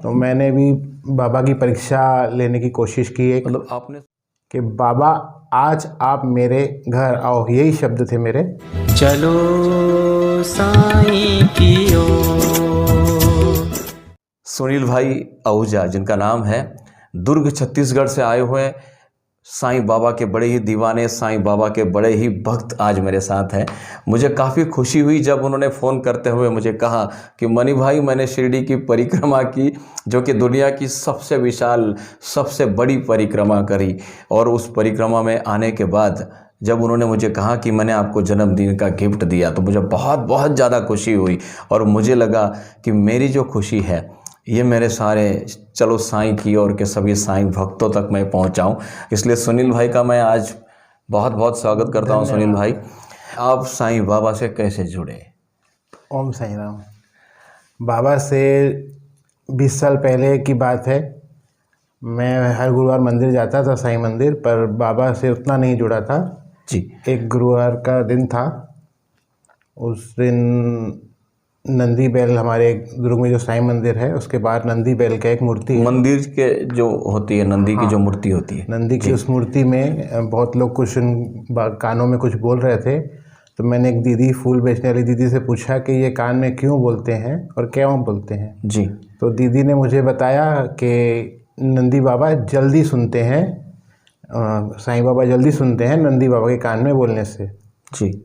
तो मैंने भी बाबा की परीक्षा लेने की कोशिश की एक, मतलब आपने कि बाबा आज आप मेरे घर आओ, यही शब्द थे मेरे। चलो साईं की ओर। सुनील भाई आहूजा, जिनका नाम है, दुर्ग छत्तीसगढ़ से आए हुए साईं बाबा के बड़े ही दीवाने, साईं बाबा के बड़े ही भक्त आज मेरे साथ हैं। मुझे काफ़ी खुशी हुई जब उन्होंने फ़ोन करते हुए मुझे कहा कि मनी भाई, मैंने शिरडी की परिक्रमा की, जो कि दुनिया की सबसे विशाल, सबसे बड़ी परिक्रमा करी। और उस परिक्रमा में आने के बाद जब उन्होंने मुझे कहा कि मैंने आपको जन्मदिन का गिफ्ट दिया, तो मुझे बहुत बहुत ज़्यादा खुशी हुई। और मुझे लगा कि मेरी जो खुशी है ये मेरे सारे चलो साईं की ओर के सभी साईं भक्तों तक मैं पहुंचाऊं। इसलिए सुनील भाई का मैं आज बहुत बहुत स्वागत करता हूं। सुनील भाई, आप साईं बाबा से कैसे जुड़े? ओम साईं राम। बाबा से 20 साल पहले की बात है। मैं हर गुरुवार मंदिर जाता था, साईं मंदिर, पर बाबा से उतना नहीं जुड़ा था जी। एक गुरुवार का दिन था, उस दिन नंदी बैल, हमारे दुर्ग में जो साईं मंदिर है उसके बाहर नंदी बैल का एक मूर्ति है। मंदिर के जो होती है नंदी की जो मूर्ति होती है, नंदी की उस मूर्ति में बहुत लोग कुछ कानों में कुछ बोल रहे थे। तो मैंने एक दीदी, फूल बेचने वाली दीदी से पूछा कि ये कान में क्यों बोलते हैं और क्यों बोलते हैं। जी। तो दीदी ने मुझे बताया कि नंदी बाबा जल्दी सुनते हैं, साईं बाबा जल्दी सुनते हैं नंदी बाबा के कान में बोलने से। जी।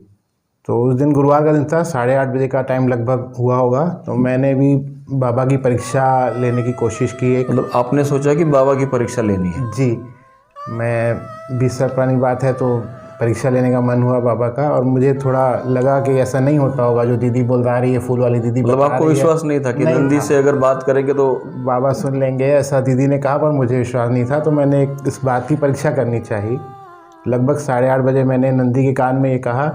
तो उस दिन गुरुवार का दिन था, 8:30 बजे का टाइम लगभग हुआ होगा। तो मैंने भी बाबा की परीक्षा लेने की कोशिश की एक। मतलब आपने सोचा कि बाबा की परीक्षा लेनी है? जी, मैं 20 साल पुरानी बात है, तो परीक्षा लेने का मन हुआ बाबा का। और मुझे थोड़ा लगा कि ऐसा नहीं होता होगा जो दीदी बोल रही है, फूल वाली दीदी। मतलब आपको विश्वास नहीं था कि नंदी से अगर बात करेंगे तो बाबा सुन लेंगे, ऐसा दीदी ने कहा, पर मुझे विश्वास नहीं था। तो मैंने इस बात की परीक्षा करनी चाहिए। लगभग 8:30 बजे मैंने नंदी के कान में ये कहा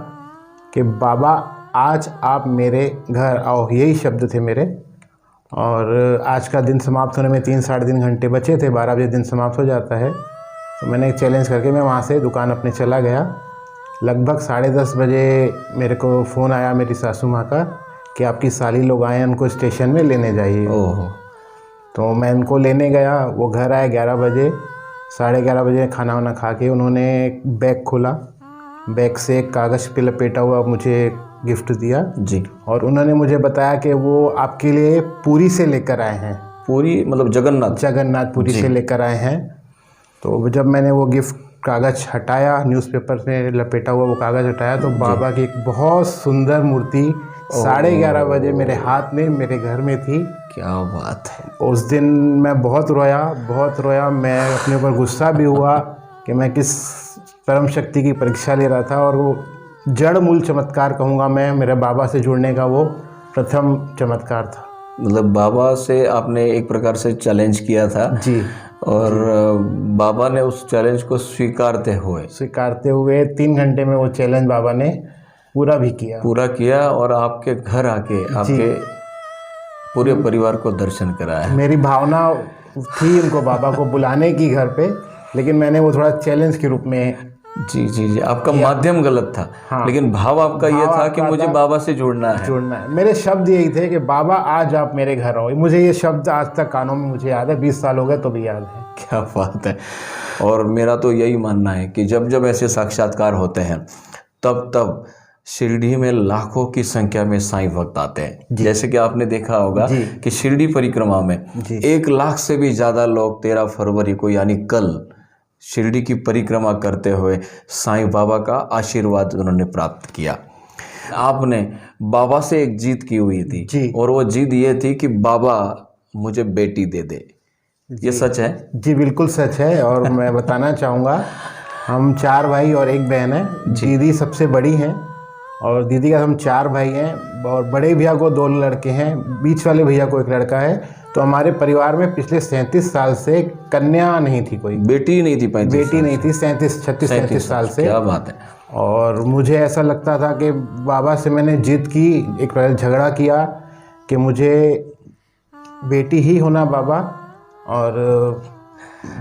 कि बाबा आज आप मेरे घर आओ, यही शब्द थे मेरे। और आज का दिन समाप्त होने में 3-3.5 घंटे बचे थे, 12 बजे दिन समाप्त हो जाता है। तो मैंने एक चैलेंज करके मैं वहाँ से दुकान अपने चला गया। लगभग 10:30 बजे मेरे को फ़ोन आया मेरी सासू माँ का कि आपकी साली लोग आए हैं, उनको स्टेशन में लेने जाइए। ओहो। तो मैं उनको लेने गया, वो घर आए 11 बजे। 11:30 बजे खाना वाना खा के उन्होंने एक बैग खोला, बैग से एक कागज़ पे लपेटा हुआ मुझे गिफ्ट दिया। जी। और उन्होंने मुझे बताया कि वो आपके लिए पुरी से लेकर आए हैं। पूरी मतलब जगन्नाथपुरी से लेकर आए हैं। तो जब मैंने वो गिफ्ट कागज़ हटाया, न्यूज़पेपर में लपेटा हुआ वो कागज़ हटाया, तो बाबा की एक बहुत सुंदर मूर्ति 11:30 बजे मेरे हाथ में, मेरे घर में थी। क्या बात है। उस दिन मैं बहुत रोया। मैं अपने ऊपर गुस्सा भी हुआ कि मैं किस परम शक्ति की परीक्षा ले रहा था। और वो जड़ मूल चमत्कार कहूँगा मैं, मेरे बाबा से जुड़ने का वो प्रथम चमत्कार था। मतलब बाबा से आपने एक प्रकार से चैलेंज किया था। जी। और बाबा ने उस चैलेंज को स्वीकारते हुए 3 घंटे में वो चैलेंज बाबा ने पूरा किया और आपके घर आके आपके पूरे परिवार को दर्शन कराया। मेरी भावना थी उनको, बाबा को बुलाने की घर पे, लेकिन मैंने वो थोड़ा चैलेंज के रूप में। जी, आपका माध्यम गलत था। हाँ। लेकिन भाव आपका ये था कि मुझे बाबा से जुड़ना है। मेरे शब्द यही थे कि बाबा आज आप मेरे घर आओ। मुझे ये शब्द आज तक कानों में मुझे याद है, 20 साल हो गए तो भी याद है। क्या बात है। और मेरा तो यही मानना है कि जब जब ऐसे साक्षात्कार होते हैं तब शिरडी में लाखों की संख्या में साईं भक्त आते हैं। जैसे कि आपने देखा होगा कि शिरडी परिक्रमा में 1 लाख से भी ज़्यादा लोग 13 फरवरी को यानी कल शिरडी की परिक्रमा करते हुए साईं बाबा का आशीर्वाद उन्होंने प्राप्त किया। आपने बाबा से एक जीत की हुई थी और वो जीत ये थी कि बाबा मुझे बेटी दे दे। ये सच है? जी बिल्कुल सच है। और मैं बताना चाहूँगा, हम 4 भाई और 1 बहन है। दीदी सबसे बड़ी हैं और दीदी का हम 4 भाई हैं। और बड़े भैया को 2 लड़के हैं, बीच वाले भैया को 1 लड़का है। तो हमारे परिवार में पिछले 37 साल से कन्या नहीं थी, कोई बेटी नहीं थी। 36-37 साल से। क्या बात है। और मुझे ऐसा लगता था कि बाबा से मैंने जिद की, एक झगड़ा किया कि मुझे बेटी ही होना बाबा। और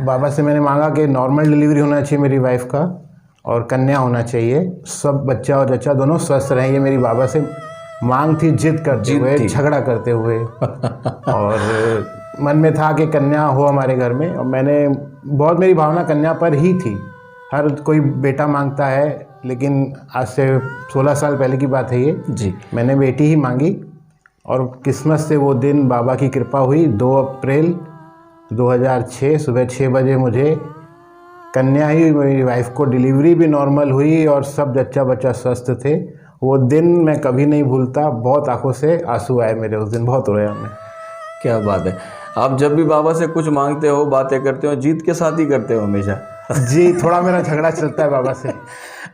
बाबा से मैंने मांगा कि नॉर्मल डिलीवरी होना चाहिए मेरी वाइफ का और कन्या होना चाहिए, सब बच्चा और जच्चा दोनों स्वस्थ रहें। ये मेरी बाबा से मांग थी, जिद करते हुए, झगड़ा करते हुए। और मन में था कि कन्या हो हमारे घर में, और मेरी भावना कन्या पर ही थी। हर कोई बेटा मांगता है, लेकिन आज से 16 साल पहले की बात है ये। जी। मैंने बेटी ही मांगी, और किस्मत से वो दिन बाबा की कृपा हुई। 2 अप्रैल 2006 सुबह 6 बजे मुझे कन्या ही, मेरी वाइफ को डिलीवरी भी नॉर्मल हुई और सब जच्चा बच्चा स्वस्थ थे। वो दिन मैं कभी नहीं भूलता। बहुत आंखों से आंसू आए मेरे उस दिन, बहुत रोया मैं। क्या बात है। आप जब भी बाबा से कुछ मांगते हो, बातें करते हो, जीत के साथ ही करते हो हमेशा। जी, थोड़ा मेरा झगड़ा चलता है बाबा से।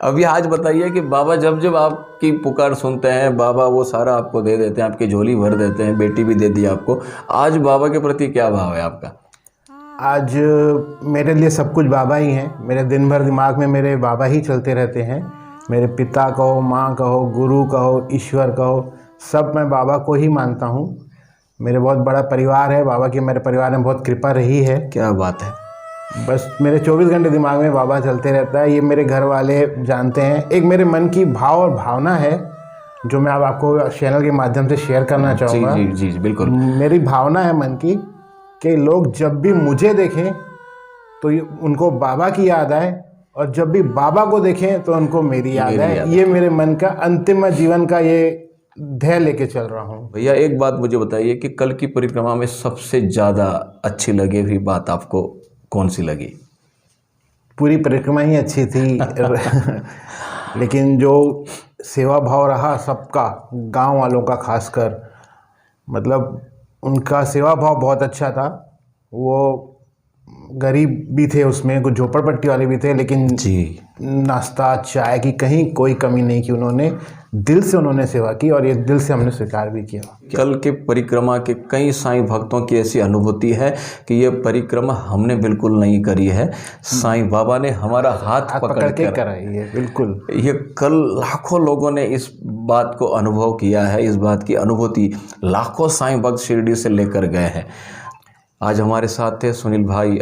अभी आज बताइए कि बाबा जब जब आपकी पुकार सुनते हैं, बाबा वो सारा आपको दे देते हैं, आपकी झोली भर देते हैं, बेटी भी दे दी आपको। आज बाबा के प्रति क्या भाव है आपका? आज मेरे लिए सब कुछ बाबा ही हैं। मेरे दिन भर दिमाग में मेरे बाबा ही चलते रहते हैं। मेरे पिता कहो, माँ कहो, गुरु कहो, ईश्वर कहो, सब मैं बाबा को ही मानता हूँ। मेरे बहुत बड़ा परिवार है, बाबा की मेरे परिवार में बहुत कृपा रही है। क्या बात है। बस मेरे 24 घंटे दिमाग में बाबा चलते रहता है। ये मेरे घर वाले जानते हैं। एक मेरे मन की भाव और भावना है जो मैं अब आपको चैनल के माध्यम से शेयर करना चाहूँगा। जी जी जी, बिल्कुल। मेरी भावना है मन की कि लोग जब भी मुझे देखें तो उनको बाबा की याद आए, और जब भी बाबा को देखें तो उनको मेरी याद आए। ये मेरे मन का अंतिम जीवन का ये ध्येय लेके चल रहा हूँ। भैया एक बात मुझे बताइए कि कल की परिक्रमा में सबसे ज़्यादा अच्छी लगी हुई बात आपको कौन सी लगी? पूरी परिक्रमा ही अच्छी थी लेकिन जो सेवा भाव रहा सबका, गांव वालों का खासकर, मतलब उनका सेवा भाव बहुत अच्छा था। वो गरीब भी थे, उसमें कुछ झोपड़पट्टी वाले भी थे, लेकिन जी, नाश्ता चाय की कहीं कोई कमी नहीं की। उन्होंने दिल से उन्होंने सेवा की, और ये दिल से हमने स्वीकार भी किया। कल के परिक्रमा के कई साईं भक्तों की ऐसी अनुभूति है कि ये परिक्रमा हमने बिल्कुल नहीं करी है, साईं बाबा ने हमारा हाथ पकड़ के कर कराई है। बिल्कुल। ये कल लाखों लोगों ने इस बात को अनुभव किया है। इस बात की अनुभूति लाखों साईं भक्त शिरडी से लेकर गए हैं। आज हमारे साथ थे सुनील भाई,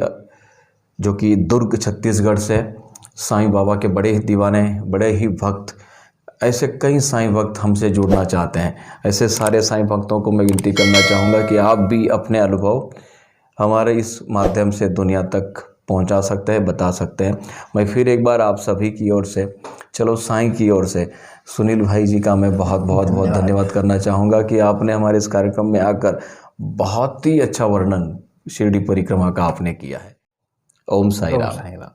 जो कि दुर्ग छत्तीसगढ़ से साईं बाबा के बड़े ही दीवाने, बड़े ही भक्त। ऐसे कई साईं भक्त हमसे जुड़ना चाहते हैं। ऐसे सारे साईं भक्तों को मैं विनती करना चाहूँगा कि आप भी अपने अनुभव हमारे इस माध्यम से दुनिया तक पहुंचा सकते हैं, बता सकते हैं। मैं फिर एक बार आप सभी की ओर से, चलो साईं की ओर से, सुनील भाई जी का मैं बहुत बहुत बहुत धन्यवाद करना चाहूँगा कि आपने हमारे इस कार्यक्रम में आकर बहुत ही अच्छा वर्णन शिरडी परिक्रमा का आपने किया है। ओम साई राम।